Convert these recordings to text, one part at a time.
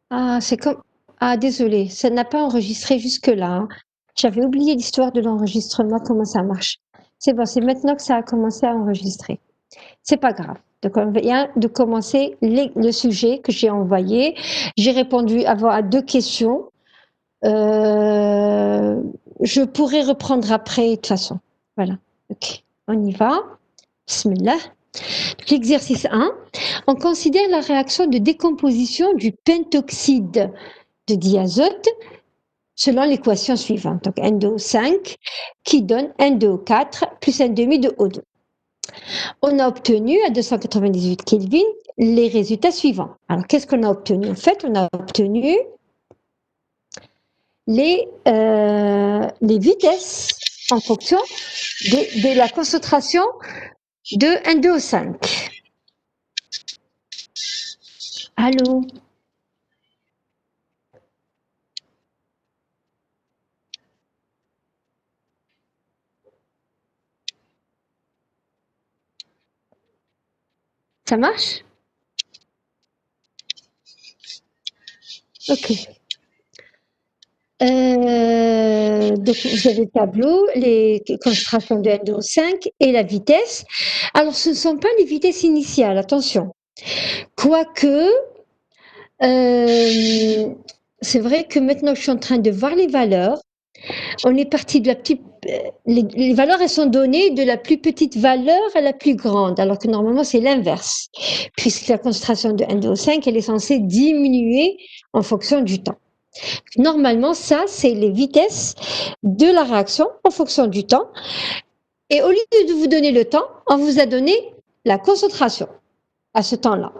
Ah, c'est comme ah désolée, ça n'a pas enregistré jusque-là, hein. J'avais oublié l'histoire de l'enregistrement, comment ça marche. C'est bon, c'est maintenant que ça a commencé à enregistrer. C'est pas grave. Donc on vient de commencer le sujet que j'ai envoyé. J'ai répondu à 2 questions. Je pourrais reprendre après de toute façon. Voilà. OK, on y va. Bismillah. L'exercice 1, on considère la réaction de décomposition du pentoxyde de diazote selon l'équation suivante. Donc N2O5 qui donne N2O4 plus N demi de O2. On a obtenu à 298 Kelvin les résultats suivants. Alors qu'est-ce qu'on a obtenu? En fait, on a obtenu les vitesses en fonction de la concentration de N2O5. Allô? Ça marche? Ok. Donc vous avez le tableau, les concentrations de N2O5 et la vitesse. Alors ce ne sont pas les vitesses initiales, attention. Quoique, c'est vrai que maintenant que je suis en train de voir les valeurs, on est parti de la petite. Les valeurs, elles sont données de la plus petite valeur à la plus grande, alors que normalement c'est l'inverse, puisque la concentration de N2O5, elle est censée diminuer en fonction du temps. Normalement, ça, c'est les vitesses de la réaction en fonction du temps. Et au lieu de vous donner le temps, on vous a donné la concentration à ce temps-là.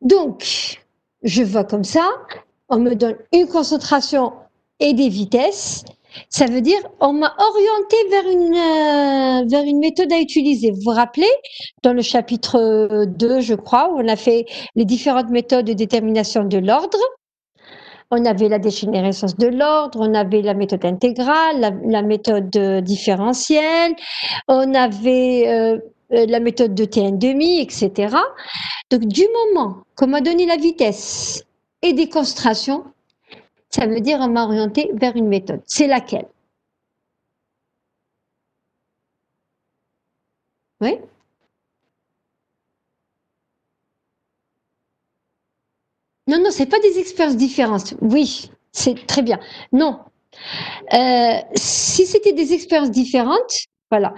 Donc, je vois comme ça, on me donne une concentration et des vitesses. Ça veut dire on m'a orienté vers une méthode à utiliser. Vous vous rappelez, dans le chapitre 2, je crois, où on a fait les différentes méthodes de détermination de l'ordre. On avait la dégénérescence de l'ordre, on avait la méthode intégrale, la méthode différentielle, on avait la méthode de T1,5, etc. Donc, du moment qu'on m'a donné la vitesse et des concentrations, ça veut dire on m'a orienté vers une méthode. C'est laquelle? Oui? Non, non, c'est pas des expériences différentes. Oui, c'est très bien. Non. Si c'était des expériences différentes, voilà.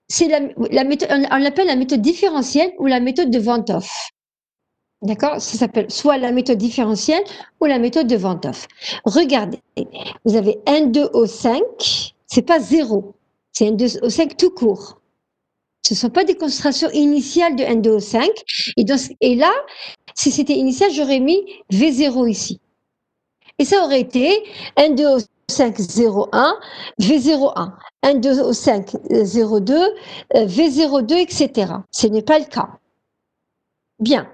C'est la méthode, on l'appelle la méthode différentielle ou la méthode de Van Hoff. D'accord? Ça s'appelle soit la méthode différentielle ou la méthode de Van Hoff. Regardez, vous avez N2O5, c'est pas zéro, c'est N2O5 tout court. Ce ne sont pas des concentrations initiales de N2O5. Et là, si c'était initial, j'aurais mis V0 ici. Et ça aurait été N2O5 0,1, V0,1, N2O5 0,2, V02, etc. Ce n'est pas le cas. Bien.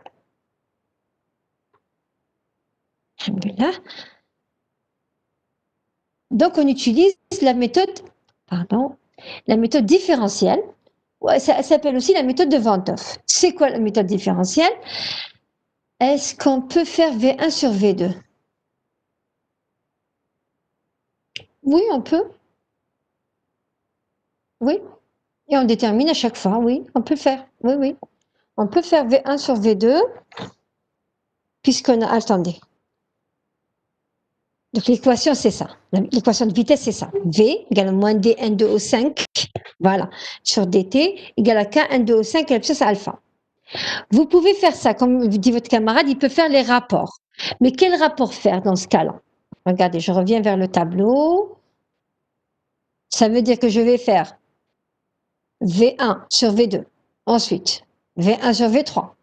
Donc, on utilise la méthode, la méthode différentielle. Ouais, ça s'appelle aussi la méthode de Van Hoff. C'est quoi la méthode différentielle? Est-ce qu'on peut faire V1 sur V2? Oui, on peut. Oui. Et on détermine à chaque fois, oui, on peut le faire. Oui, oui. On peut faire V1 sur V2, puisqu'on a. Attendez. Donc l'équation, c'est ça. L'équation de vitesse, c'est ça. V égale à moins D N2O5, voilà, sur dt égale à K N2O5 ellipsis alpha. Vous pouvez faire ça, comme dit votre camarade, il peut faire les rapports. Mais quel rapport faire dans ce cas-là? Regardez, je reviens vers le tableau. Ça veut dire que je vais faire V1 sur V2, ensuite V1 sur V3,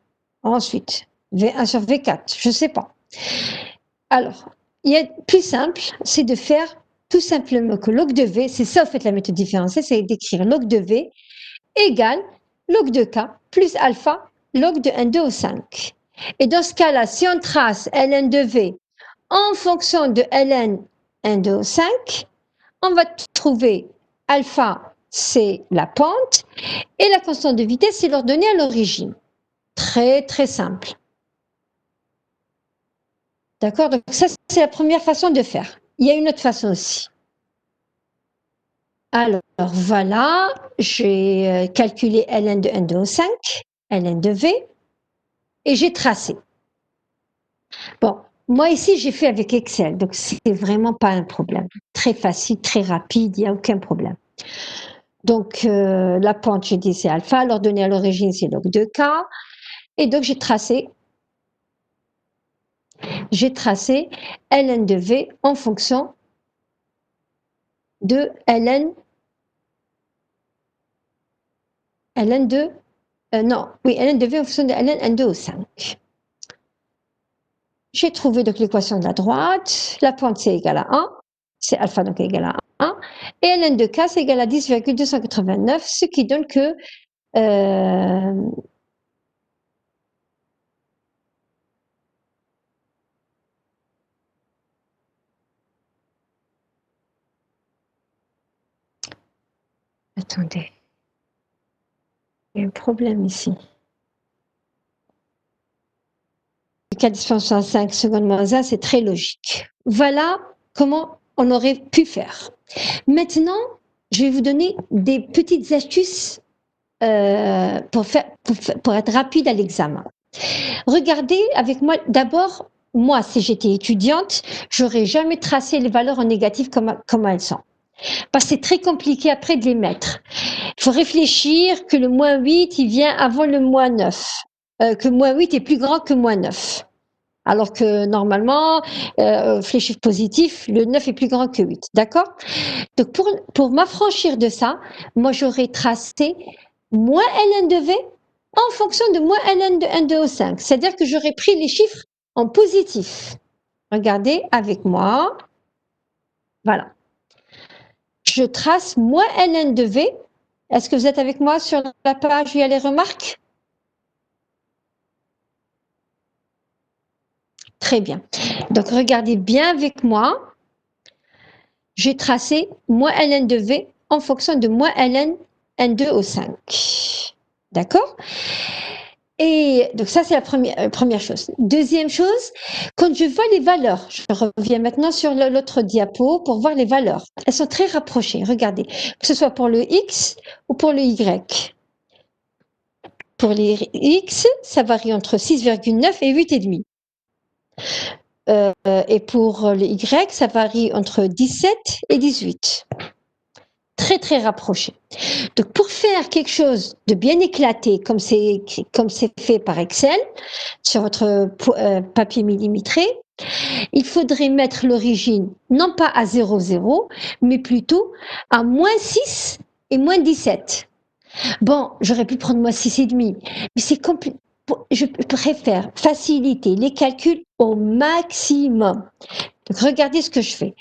ensuite V1 sur V4, je ne sais pas. Alors, il y a plus simple, c'est de faire tout simplement que log de V, c'est ça en fait la méthode différentielle, c'est d'écrire log de V égale log de K plus alpha log de N2O5. Et dans ce cas-là, si on trace ln de V en fonction de ln N2O5, on va trouver alpha, c'est la pente, et la constante de vitesse, c'est l'ordonnée à l'origine. Très, très simple. D'accord? Donc ça, c'est la première façon de faire. Il y a une autre façon aussi. Alors voilà, j'ai calculé ln de n2 au 5, ln de v, et j'ai tracé. Bon, moi ici, j'ai fait avec Excel, donc c'est vraiment pas un problème. Très facile, très rapide, il n'y a aucun problème. Donc, la pente, j'ai dit c'est alpha, l'ordonnée à l'origine, c'est donc 2K, et donc j'ai tracé ln de v en fonction de ln de, ln de v en fonction de ln n2 au 5. J'ai trouvé donc l'équation de la droite, la pente c'est égal à 1, c'est alpha donc égal à 1, et ln de k c'est égal à 10,289, ce qui donne que attendez, il y a un problème ici. K dispension 5 secondes moins 1, c'est très logique. Voilà comment on aurait pu faire. Maintenant, je vais vous donner des petites astuces pour être rapide à l'examen. Regardez avec moi, d'abord, moi, si j'étais étudiante, j'aurais jamais tracé les valeurs en négatif comme elles sont. Parce que c'est très compliqué après de les mettre. Il faut réfléchir que le moins 8, il vient avant le moins 9. Que moins 8 est plus grand que moins 9. Alors que normalement, les chiffres positifs, le 9 est plus grand que 8. D'accord? Donc pour m'affranchir de ça, moi j'aurais tracé moins ln de v en fonction de moins ln de n2 au 5. C'est-à-dire que j'aurais pris les chiffres en positif. Regardez avec moi. Voilà. Je trace moins ln de v. Est-ce que vous êtes avec moi sur la page où il y a les remarques? Très bien. Donc regardez bien avec moi. J'ai tracé moins ln de v en fonction de moins ln n2 au 5. D'accord? Et donc ça, c'est la première chose. Deuxième chose, quand je vois les valeurs, je reviens maintenant sur l'autre diapo pour voir les valeurs. Elles sont très rapprochées, regardez, que ce soit pour le x ou pour le y. Pour les x, ça varie entre 6,9 et 8,5. Et pour le y, ça varie entre 17 et 18. Très, très rapproché. Donc, pour faire quelque chose de bien éclaté, comme c'est fait par Excel, sur votre papier millimétré, il faudrait mettre l'origine, non pas à 0, 0, mais plutôt à moins 6 et moins 17. Bon, j'aurais pu prendre moins 6,5, mais c'est compliqué. Je préfère faciliter les calculs au maximum. Donc, regardez ce que je fais.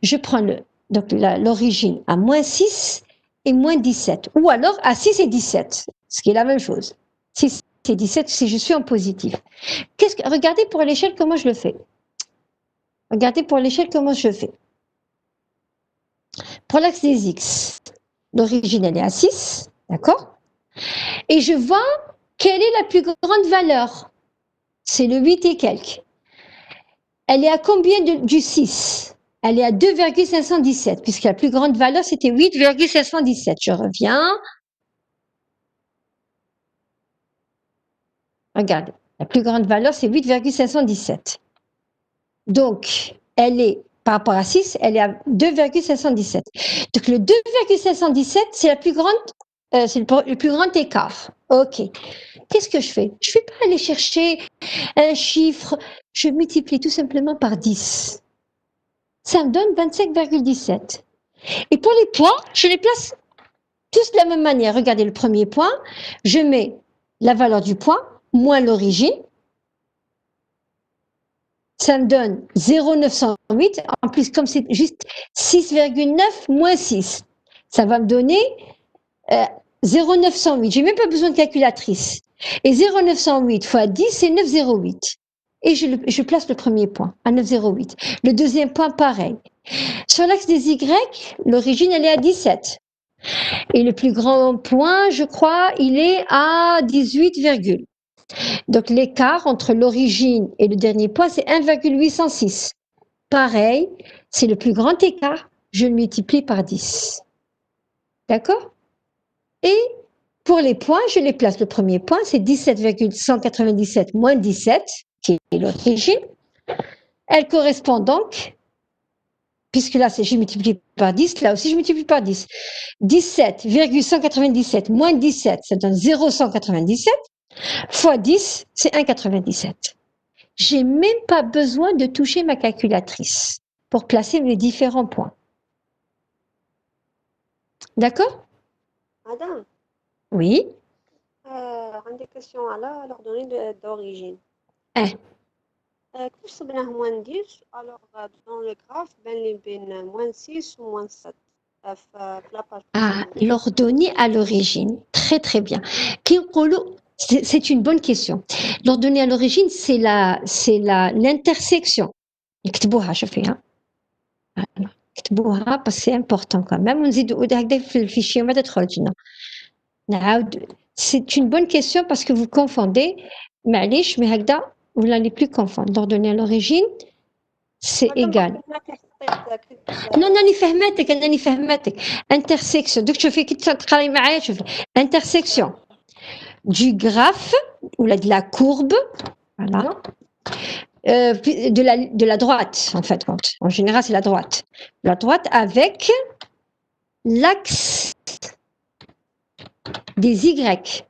Je prends l'origine à moins 6 et moins 17. Ou alors à 6 et 17, ce qui est la même chose. 6 et 17 si je suis en positif. Regardez pour l'échelle comment je le fais. Regardez pour l'échelle comment je fais. Pour l'axe des x, l'origine elle est à 6, d'accord? Et je vois quelle est la plus grande valeur. C'est le 8 et quelques. Elle est à combien du 6? Elle est à 2,517, puisque la plus grande valeur, c'était 8,517. Je reviens. Regardez, la plus grande valeur, c'est 8,517. Donc, elle est, par rapport à 6, elle est à 2,517. Donc, le 2,517, c'est la plus grande, c'est le plus grand écart. OK. Qu'est-ce que je fais? Je ne vais pas aller chercher un chiffre, je multiplie tout simplement par 10. Ça me donne 25,17. Et pour les points, je les place tous de la même manière. Regardez le premier point, je mets la valeur du point moins l'origine. Ça me donne 0,908. En plus, comme c'est juste 6,9 moins 6, ça va me donner 0,908. Je n'ai même pas besoin de calculatrice. Et 0,908 fois 10, c'est 9,08. Et je place le premier point à 9,08. Le deuxième point, pareil. Sur l'axe des Y, l'origine, elle est à 17. Et le plus grand point, je crois, il est à 18, Donc, l'écart entre l'origine et le dernier point, c'est 1,806. Pareil, c'est le plus grand écart, je le multiplie par 10. D'accord? Et pour les points, je les place. Le premier point, c'est 17,197 moins 17, qui est l'origine. Elle correspond donc, puisque là, j'ai multiplié par 10, là aussi, je multiplie par 10. 17,197 moins 17, ça donne 0,197, fois 10, c'est 1,97. J'ai même pas besoin de toucher ma calculatrice pour placer les différents points. D'accord? Madame, Oui. عندي question على l'ordonnée d'origine. Hein. كيفاش صبناه moins 10 alors dans le graphe بان لي بين moins 6 ou moins 7 في la page Ah, l'ordonnée à l'origine. Très, très bien. C'est une bonne question. L'ordonnée à l'origine, c'est l'intersection. اكتبوها شوفي ها. اكتبوها parce que c'est important quand même. ونزيدوا هكذا في الفيشير ما تدخلش لنا. نعاود. C'est une bonne question parce que vous confondez. معليش mais هكذا vous n'allez plus confondre. L'ordonnée à l'origine, c'est égal. Non, أنني فهمتك. Intersection. دوك شوفي كي تقراي معايا شوفي. Intersection du graphe ou de la courbe, voilà, de la droite en fait. En général, c'est la droite. La droite avec l'axe des Y.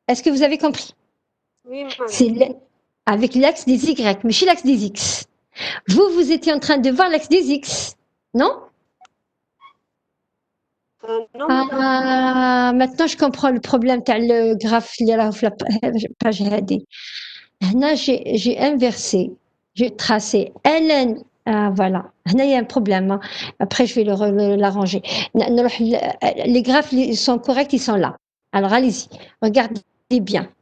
Est-ce que vous avez compris? Oui, c'est avec l'axe des Y, mais chez l'axe des X. Vous étiez en train de voir l'axe des X, non? non, Ah, maintenant je comprends le problème. Tu as le graphe, il y a la page هذه. Là, j'ai inversé, j'ai tracé LN. Ah, voilà. Là, il y a un problème. Hein. Après, je vais l'arranger. Les graphes ils sont corrects, ils sont là. Alors, allez-y. Regardez bien.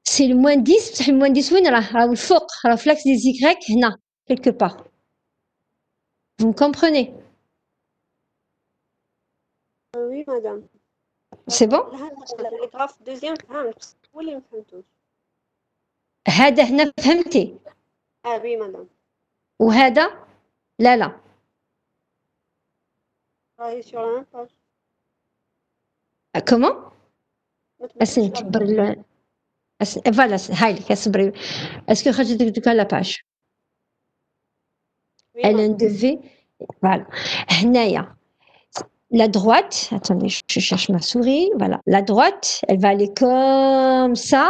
C'est le moins 10. Le moins 10, oui, là. Le faux. Le flex des Y, là, quelque part. Vous me comprenez? Oui, madame. C'est bon? Le graphe deuxième, vous les فهمتوش. هذا هنا فهمتي. oui, madame. وهذا لا. Sur la même page. Comment? Voilà, هاي لك اصبري. Est-ce que خرجت لك la page? LN de V. Voilà. هنايا. La droite, attendez, je cherche ma souris. Voilà. La droite, elle va aller comme ça.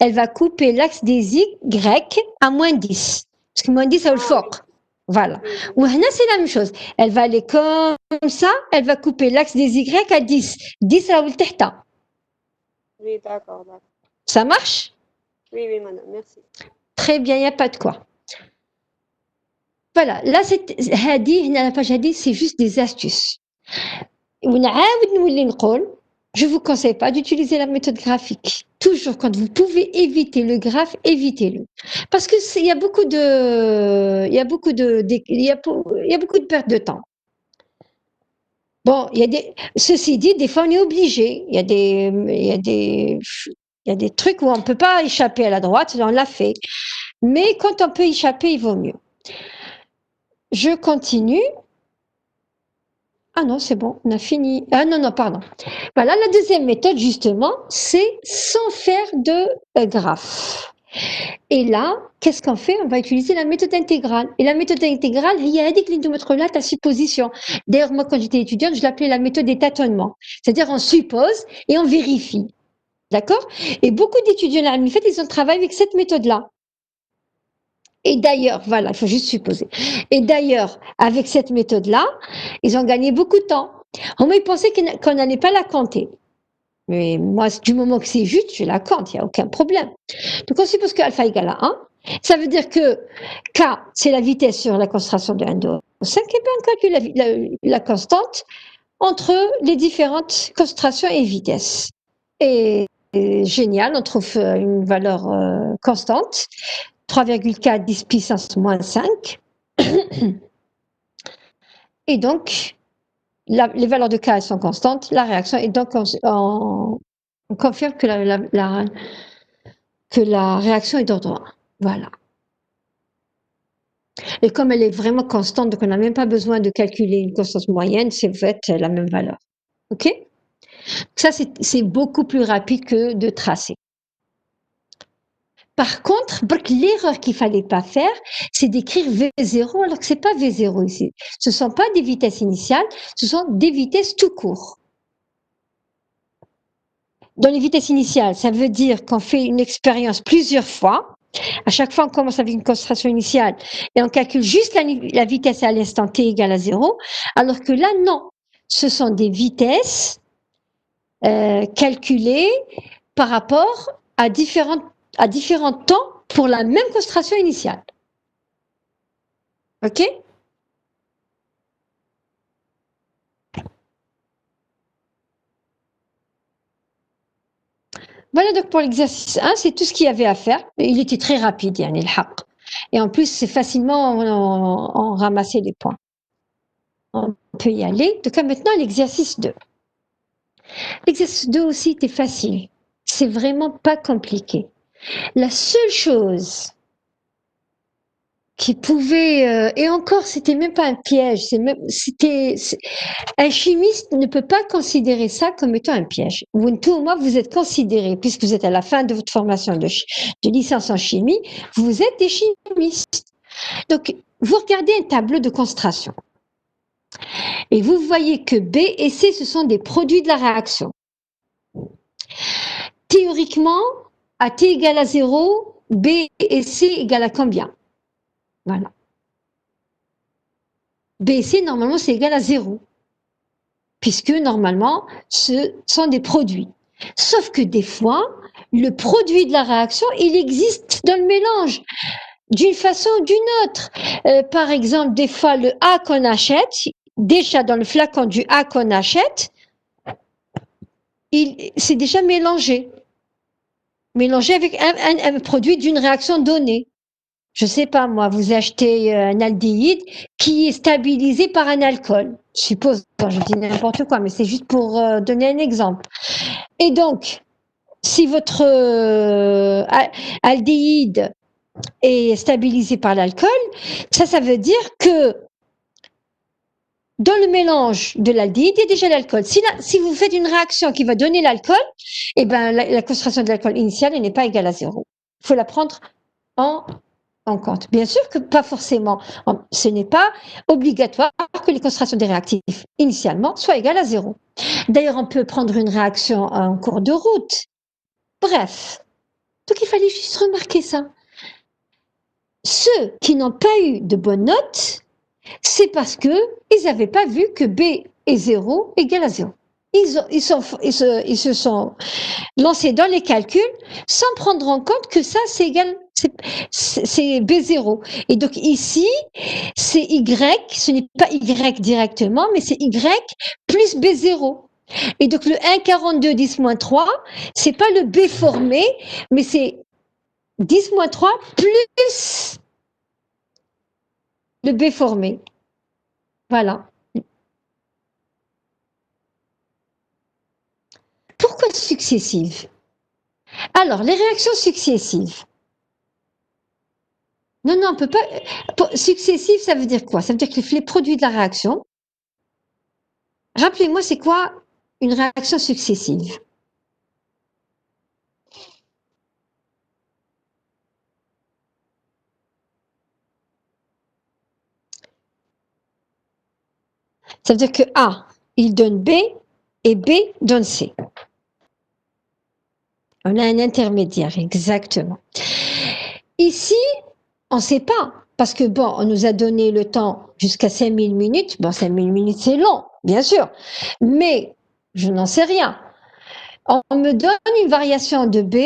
Elle va couper l'axe des Y à moins 10. Parce que moins 10, ça le fort. Voilà. Ou c'est la même chose. Elle va aller comme ça. Elle va couper l'axe des Y à 10. 10, ça va le. Oui, d'accord. Ça marche? Oui, madame, merci. Très bien, il n'y a pas de quoi. Voilà. Là, la page Hadi, c'est juste des astuces. Je ne vous conseille pas d'utiliser la méthode graphique. Toujours, quand vous pouvez éviter le graphe, évitez-le. Parce que il y a beaucoup de perte de temps. Bon, ceci dit, des fois on est obligé. Il y a des trucs où on ne peut pas échapper à la droite, on l'a fait. Mais quand on peut échapper, il vaut mieux. Je continue. Ah non, c'est bon, on a fini. Ah non, pardon. Voilà, la deuxième méthode, justement, c'est sans faire de graphe. Et là, qu'est-ce qu'on fait? On va utiliser la méthode intégrale. Et la méthode intégrale, il y a dit que ta supposition. D'ailleurs, moi, quand j'étais étudiante, je l'appelais la méthode des tâtonnements. C'est-à-dire, on suppose et on vérifie. D'accord? Et beaucoup d'étudiants, en fait, ils ont travaillé avec cette méthode-là. Et d'ailleurs, voilà, il faut juste supposer. Et d'ailleurs, avec cette méthode-là, ils ont gagné beaucoup de temps. Ils pensaient qu'on n'allait pas la compter. Mais moi, du moment que c'est juste, je la compte, il n'y a aucun problème. Donc, on suppose que alpha égale à 1. Ça veut dire que K, c'est la vitesse sur la concentration de 1, 2, 5. Et bien, on calcule la constante entre les différentes concentrations et vitesses. Et génial, on trouve une valeur constante. 3,4 10 puissance moins 5. Et donc, les valeurs de K elles sont constantes, la réaction, et donc on confirme que la réaction est d'ordre 1. Voilà. Et comme elle est vraiment constante, donc on n'a même pas besoin de calculer une constante moyenne, c'est en fait la même valeur. OK? Ça, c'est beaucoup plus rapide que de tracer. Par contre, l'erreur qu'il ne fallait pas faire, c'est d'écrire V0 alors que ce n'est pas V0 ici. Ce ne sont pas des vitesses initiales, ce sont des vitesses tout court. Dans les vitesses initiales, ça veut dire qu'on fait une expérience plusieurs fois. À chaque fois, on commence avec une concentration initiale et on calcule juste la vitesse à l'instant t égale à 0, alors que là, non. Ce sont des vitesses calculées par rapport à différents temps pour la même concentration initiale. OK? Voilà donc pour l'exercice 1, c'est tout ce qu'il y avait à faire. Il était très rapide, yani le haq. Et en plus, c'est facilement on ramassait les points. On peut y aller. Donc maintenant, l'exercice 2. L'exercice 2 aussi était facile. C'est vraiment pas compliqué. La seule chose qui pouvait, et encore, c'était même pas un piège, un chimiste ne peut pas considérer ça comme étant un piège. Vous êtes considérés, puisque vous êtes à la fin de votre formation de licence en chimie, vous êtes des chimistes. Donc, vous regardez un tableau de concentration. Et vous voyez que B et C, ce sont des produits de la réaction. Théoriquement, à T égale à 0, B et C égale à combien? Voilà. B et C, normalement, c'est égal à 0. Puisque, normalement, ce sont des produits. Sauf que des fois, le produit de la réaction, il existe dans le mélange, d'une façon ou d'une autre. Par exemple, des fois, le A qu'on achète, déjà dans le flacon du A qu'on achète, c'est déjà mélangé. Mélangé avec un produit d'une réaction donnée. Je ne sais pas, moi, vous achetez un aldéhyde qui est stabilisé par un alcool. Je suppose, je dis n'importe quoi, mais c'est juste pour donner un exemple. Et donc, si votre aldéhyde est stabilisé par l'alcool, ça veut dire que dans le mélange de l'aldéhyde, il y a déjà l'alcool. Si vous faites une réaction qui va donner l'alcool, eh ben, la concentration de l'alcool initiale n'est pas égale à 0. Il faut la prendre en compte. Bien sûr que pas forcément. Ce n'est pas obligatoire que les concentrations des réactifs initialement soient égales à 0. D'ailleurs, on peut prendre une réaction en cours de route. Bref. Donc, il fallait juste remarquer ça. Ceux qui n'ont pas eu de bonnes notes, c'est parce qu'ils n'avaient pas vu que B est 0 égale à 0. Ils se sont lancés dans les calculs sans prendre en compte que ça, c'est B0. Et donc ici, c'est Y, ce n'est pas Y directement, mais c'est Y plus B0. Et donc le 1,42 10-3, c'est pas le B formé, mais c'est 10-3 plus le B formé. Voilà. Pourquoi successives? Alors, les réactions successives. Non, on ne peut pas. Successive, ça veut dire quoi? Ça veut dire que les produits de la réaction. Rappelez-moi, c'est quoi une réaction successive? Ça veut dire que A, il donne B et B donne C. On a un intermédiaire, exactement. Ici, on ne sait pas, parce que bon, on nous a donné le temps jusqu'à 5000 minutes. Bon, 5000 minutes, c'est long, bien sûr, mais je n'en sais rien. On me donne une variation de B.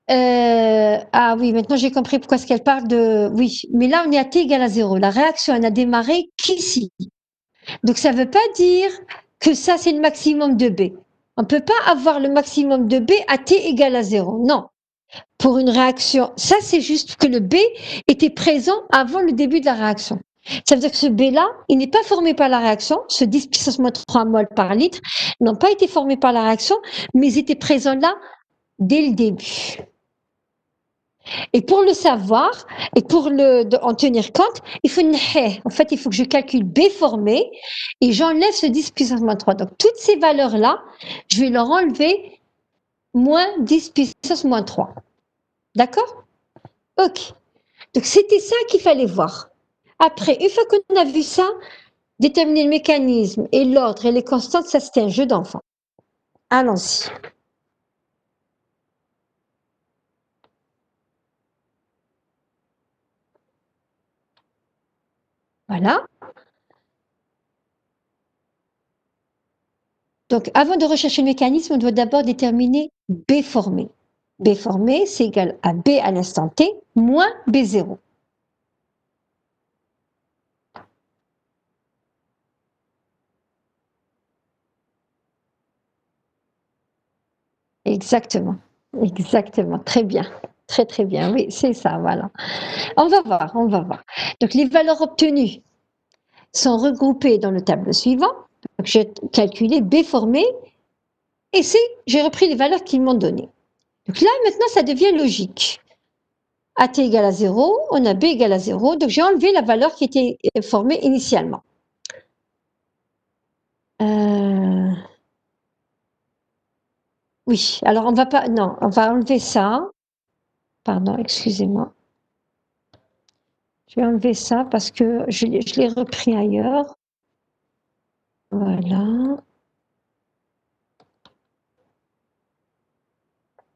Ah oui, maintenant j'ai compris pourquoi est-ce qu'elle parle de... Oui, mais là, on est à T égale à 0. La réaction, elle n'a démarré qu'ici. Donc, ça ne veut pas dire que ça, c'est le maximum de B. On ne peut pas avoir le maximum de B à T égale à 0. Non. Pour une réaction, ça, c'est juste que le B était présent avant le début de la réaction. Ça veut dire que ce B-là, il n'est pas formé par la réaction, ce 10 puissance moins 3 mol par litre n'ont pas été formés par la réaction, mais ils étaient présents là dès le début. Et pour le savoir, et pour en tenir compte, il faut en fait, il faut que je calcule B formé et j'enlève ce 10 puissance moins 3. Donc, toutes ces valeurs-là, je vais leur enlever moins 10 puissance moins 3. D'accord? Ok. Donc, c'était ça qu'il fallait voir. Après, une fois qu'on a vu ça, déterminer le mécanisme et l'ordre et les constantes, ça c'était un jeu d'enfant. Allons-y. Voilà. Donc, avant de rechercher le mécanisme, on doit d'abord déterminer B formé. B formé, c'est égal à B à l'instant T moins B0. Exactement. Exactement. Très bien. Très, très bien. Oui, c'est ça. Voilà. On va voir. On va voir. Donc, les valeurs obtenues sont regroupées dans le tableau suivant. Donc, j'ai calculé B formé et j'ai repris les valeurs qu'ils m'ont données. Donc là, maintenant, ça devient logique. AT égale à 0, on a B égale à 0, donc j'ai enlevé la valeur qui était formée initialement. Oui, alors on va pas, non, on va enlever ça. Pardon, excusez-moi. Je vais enlever ça parce que je l'ai repris ailleurs. Voilà.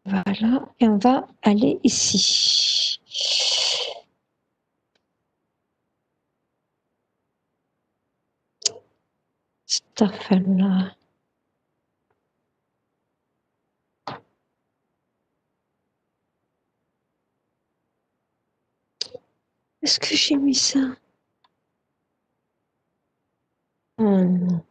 Voilà, et on va aller ici. Cette affaire-là. Est-ce que j'ai mis ça? Oh non.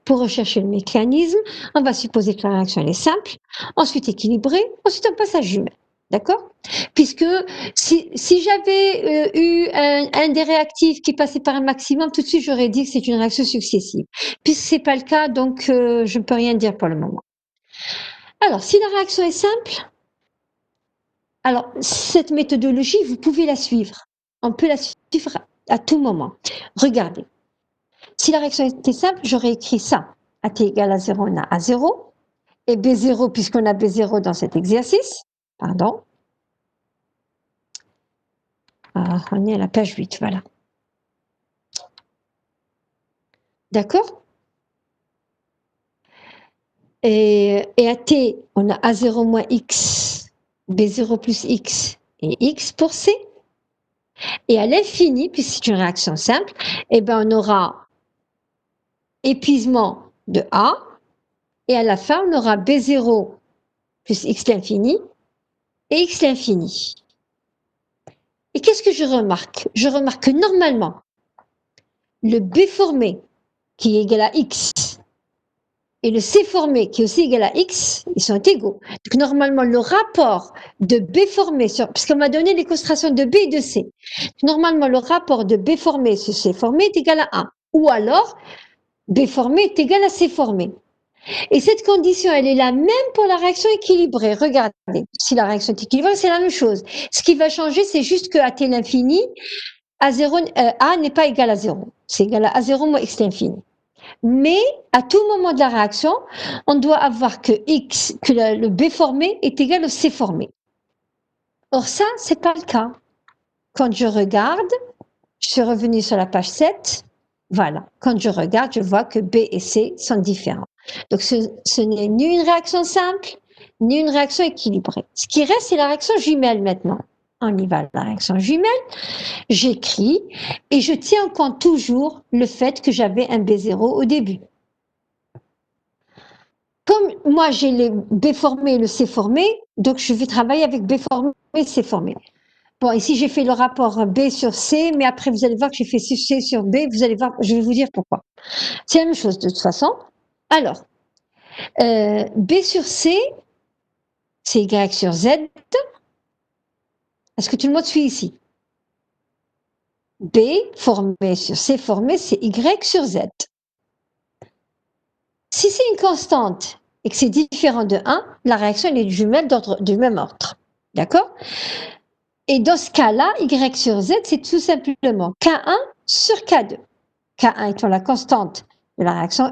Pour rechercher le mécanisme, on va supposer que la réaction elle est simple, ensuite équilibrée, ensuite on passe à jumelle. D'accord? Puisque si j'avais eu un des réactifs qui passait par un maximum, tout de suite j'aurais dit que c'est une réaction successive. Puisque ce n'est pas le cas, donc je ne peux rien dire pour le moment. Alors, si la réaction est simple, alors cette méthodologie, vous pouvez la suivre. On peut la suivre à tout moment. Regardez. Si la réaction était simple, j'aurais écrit ça. AT égale à 0, on a A0. Et B0, puisqu'on a B0 dans cet exercice. Pardon. On est à la page 8, voilà. D'accord? Et à T, on a A0 moins X, B0 plus X et X pour C. Et à l'infini, puisque c'est une réaction simple, eh ben on aura épuisement de A. Et à la fin, on aura B0 plus X l'infini et X l'infini. Et qu'est-ce que je remarque? Je remarque que normalement, le B formé, qui est égal à X, et le C formé, qui est aussi égal à X, ils sont égaux. Donc normalement, le rapport de B formé, puisqu'on m'a donné les concentrations de B et de C, normalement, le rapport de B formé sur C formé est égal à 1. Ou alors, B formé est égal à C formé. Et cette condition, elle est la même pour la réaction équilibrée. Regardez, si la réaction est équilibrée, c'est la même chose. Ce qui va changer, c'est juste que à T l'infini, A n'est pas égal à 0. C'est égal à A0 moins X l'infini. Mais à tout moment de la réaction, on doit avoir que le B formé est égal au C formé. Or ça, c'est pas le cas. Quand je regarde, je suis revenue sur la page 7. Voilà. Quand je regarde, je vois que B et C sont différents. Donc, ce n'est ni une réaction simple, ni une réaction équilibrée. Ce qui reste, c'est la réaction jumelle maintenant. On y va, la réaction jumelle. J'écris et je tiens en compte toujours le fait que j'avais un B0 au début. Comme moi, j'ai les B formés et le C formé, donc je vais travailler avec B formé et C formé. Bon, ici, j'ai fait le rapport B sur C, mais après, vous allez voir que j'ai fait C sur B. Vous allez voir, je vais vous dire pourquoi. C'est la même chose de toute façon. Alors, B sur C, c'est Y sur Z. Est-ce que tout le monde suit ici? B formé sur C formé, c'est Y sur Z. Si c'est une constante et que c'est différent de 1, la réaction est jumelle du même ordre. D'accord? Et dans ce cas-là, Y sur Z, c'est tout simplement K1 sur K2. K1 étant la constante de la réaction 1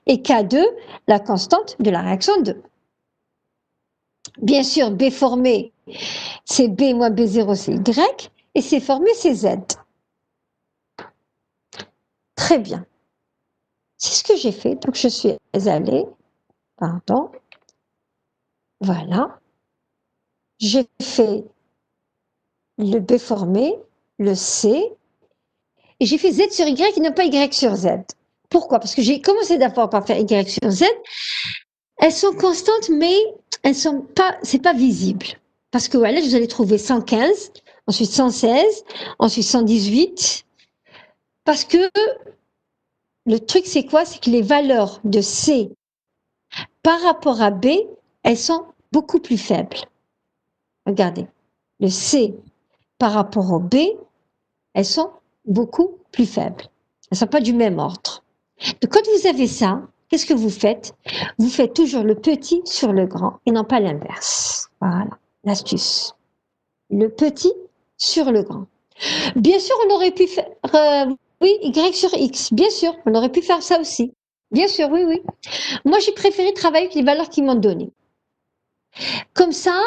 et K2 la constante de la réaction 2. Bien sûr, B formé, c'est B moins B0, c'est Y, et C formé, c'est Z. Très bien. C'est ce que j'ai fait. Donc, je suis allée, pardon, voilà. J'ai fait le B formé, le C, et j'ai fait Z sur Y et non pas Y sur Z. Pourquoi? Parce que j'ai commencé d'abord par faire Y sur Z. Elles sont constantes, mais elles sont pas, c'est pas visible. Parce que voilà, vous allez trouver 115, ensuite 116, ensuite 118. Parce que le truc, c'est quoi? C'est que les valeurs de C par rapport à B, elles sont beaucoup plus faibles. Regardez, le C par rapport au B, elles sont beaucoup plus faibles. Elles ne sont pas du même ordre. Donc, quand vous avez ça, qu'est-ce que vous faites? Vous faites toujours le petit sur le grand et non pas l'inverse. Voilà, l'astuce. Le petit sur le grand. Bien sûr, on aurait pu faire, oui, Y sur X. Bien sûr, on aurait pu faire ça aussi. Bien sûr, oui, oui. Moi, j'ai préféré travailler avec les valeurs qu'ils m'ont données. Comme ça,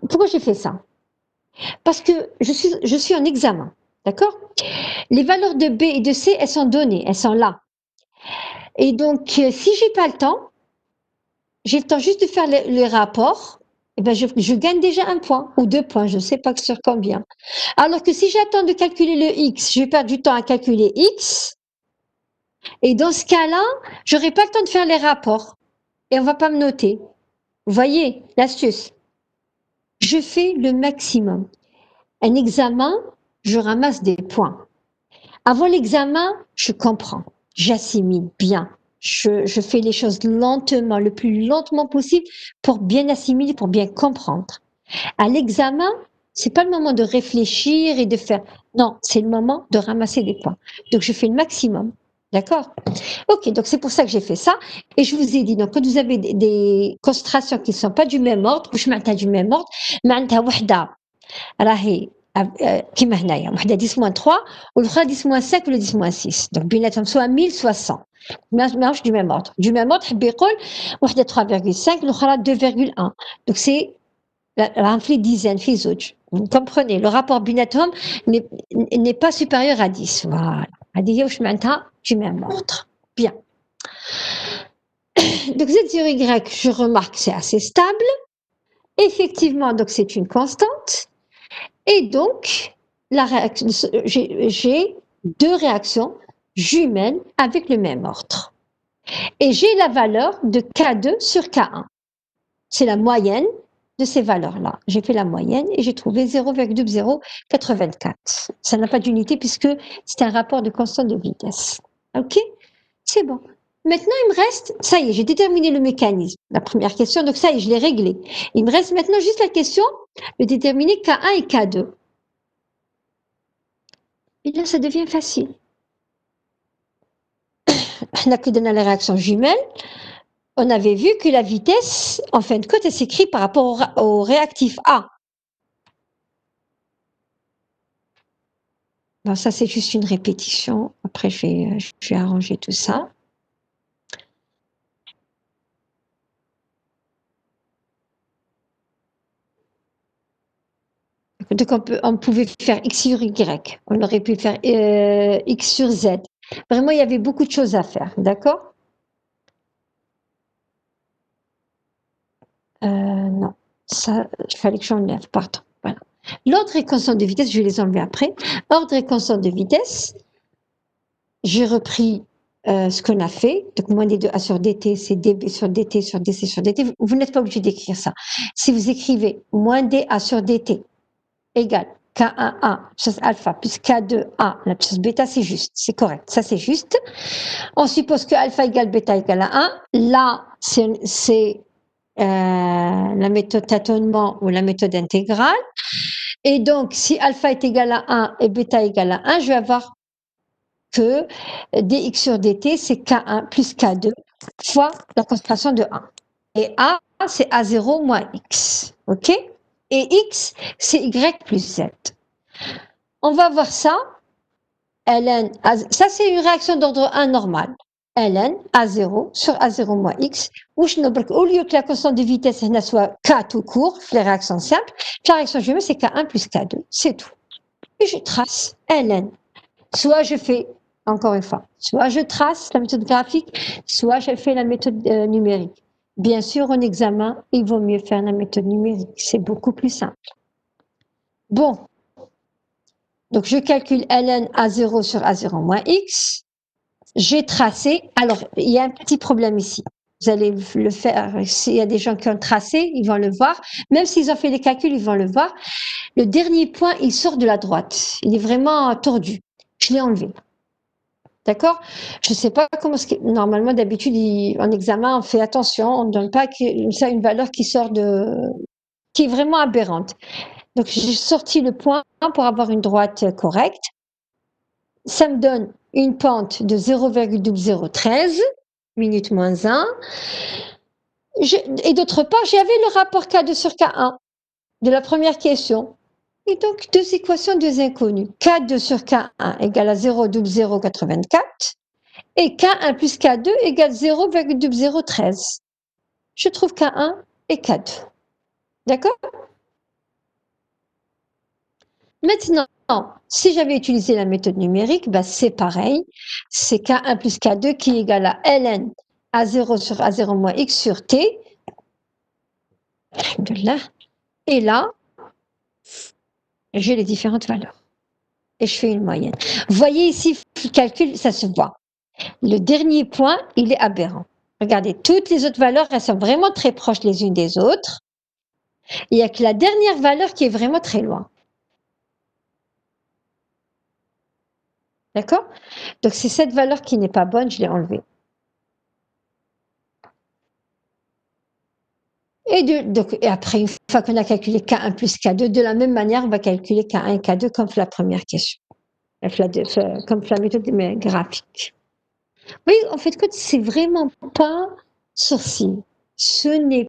pourquoi j'ai fait ça? Parce que je suis en examen, d'accord? Les valeurs de B et de C, elles sont données, elles sont là. Et donc, si j'ai pas le temps, j'ai le temps juste de faire les rapports, eh ben je gagne déjà 1 point ou 2 points, je ne sais pas sur combien. Alors que si j'attends de calculer le X, je vais perdre du temps à calculer X. Et dans ce cas-là, j'aurai pas le temps de faire les rapports. Et on va pas me noter. Vous voyez l'astuce? Je fais le maximum. Un examen, je ramasse des points. Avant l'examen, je comprends, j'assimile bien. Je fais les choses lentement, le plus lentement possible pour bien assimiler, pour bien comprendre. À l'examen, c'est pas le moment de réfléchir et de faire. Non, c'est le moment de ramasser des points. Donc, je fais le maximum. D'accord? Ok, donc c'est pour ça que j'ai fait ça. Et je vous ai dit, donc, quand vous avez des concentrations qui ne sont pas du même ordre, ou je m'attends du même ordre, معناتها وحدة راهي كيما هنايا وحده 10-3 والاخرى 10-5 ولا 10-6 دونك بيناتهم سواء 1000 سواء 100 ماهوش du même ordre. Du même ordre حب يقول وحده 3,5 الاخرى 2,1 donc c'est راهم في dizaines في زوج. Vous comprenez, le rapport بيناتهم n'est pas supérieur à 10. Voilà. هذه هي واش معناتها du même ordre. Bien. Donc Z sur Y, je remarque que c'est assez stable. Effectivement, donc c'est une constante. Et donc, j'ai 2 réactions jumelles avec le même ordre. Et j'ai la valeur de K2 sur K1. C'est la moyenne de ces valeurs-là. J'ai fait la moyenne et j'ai trouvé 0,084. Ça n'a pas d'unité puisque c'est un rapport de constante de vitesse. Ok? C'est bon. Maintenant, il me reste, ça y est, j'ai déterminé le mécanisme. La première question, donc ça y est, je l'ai réglé. Il me reste maintenant juste la question de déterminer K1 et K2. Et là, ça devient facile. On a que donné la réaction jumelle. On avait vu que la vitesse, en fin de compte, elle s'écrit par rapport au réactif A. Bon, ça, c'est juste une répétition. Après, je vais arranger tout ça. Donc, on pouvait faire X sur Y. On aurait pu faire X sur Z. Vraiment, il y avait beaucoup de choses à faire. D'accord? Non. Ça, il fallait que j'enlève. Pardon. Voilà. L'ordre et constante de vitesse, je vais les enlever après. Ordre et constante de vitesse. J'ai repris ce qu'on a fait. Donc, moins d de A sur dt, c'est dB sur dt sur dc sur dt. Vous n'êtes pas obligé d'écrire ça. Si vous écrivez moins dA sur dt égale K1A, puissance alpha, plus K2A, la puissance bêta, c'est juste, c'est correct, ça c'est juste. On suppose que alpha égale bêta égale à 1. Là, c'est la méthode tâtonnement ou la méthode intégrale. Et donc, si alpha est égal à 1 et bêta égale à 1, je vais avoir que dx sur dt, c'est K1 plus K2 fois la concentration de 1. Et A, c'est A0 moins X. OK? Et X, c'est Y plus Z. On va voir ça. Ln, ça c'est une réaction d'ordre 1 normale. Ln A0 sur A0 moins X. Au lieu que la constante de vitesse soit K tout court, les réactions simples, la réaction que je mets, c'est K1 plus K2. C'est tout. Et je trace Ln. Soit je fais, encore une fois, soit je trace la méthode graphique, soit je fais la méthode numérique. Bien sûr, en examen, il vaut mieux faire la méthode numérique. C'est beaucoup plus simple. Bon. Donc, je calcule ln A0 sur A0 moins X. J'ai tracé. Alors, il y a un petit problème ici. Vous allez le faire. S'il y a des gens qui ont tracé, ils vont le voir. Même s'ils ont fait les calculs, ils vont le voir. Le dernier point, il sort de la droite. Il est vraiment tordu. Je l'ai enlevé. D'accord? Je ne sais pas comment. Normalement, d'habitude, en examen, on fait attention. On ne donne pas ça une valeur qui sort qui est vraiment aberrante. Donc, j'ai sorti le point pour avoir une droite correcte. Ça me donne une pente de 0,0013 minutes moins 1. Et d'autre part, j'avais le rapport K2 sur K1 de la première question. Et donc, deux équations, deux inconnues. K2 sur K1 égale à 0,084 et K1 plus K2 égale 0,013. Je trouve K1 et K2. D'accord? Maintenant, si j'avais utilisé la méthode numérique, bah c'est pareil. C'est K1 plus K2 qui est égal à ln A0 sur A0 moins X sur T. Et là, j'ai les différentes valeurs. Et je fais une moyenne. Vous voyez ici, le calcul, ça se voit. Le dernier point, il est aberrant. Regardez, toutes les autres valeurs, elles sont vraiment très proches les unes des autres. Il n'y a que la dernière valeur qui est vraiment très loin. D'accord? Donc, c'est cette valeur qui n'est pas bonne, je l'ai enlevée. Et après, une fois qu'on a calculé K1 plus K2, de la même manière, on va calculer K1 et K2 comme la première question. Comme la méthode graphique. Oui, en fait, c'est vraiment pas sorcier. Ce n'est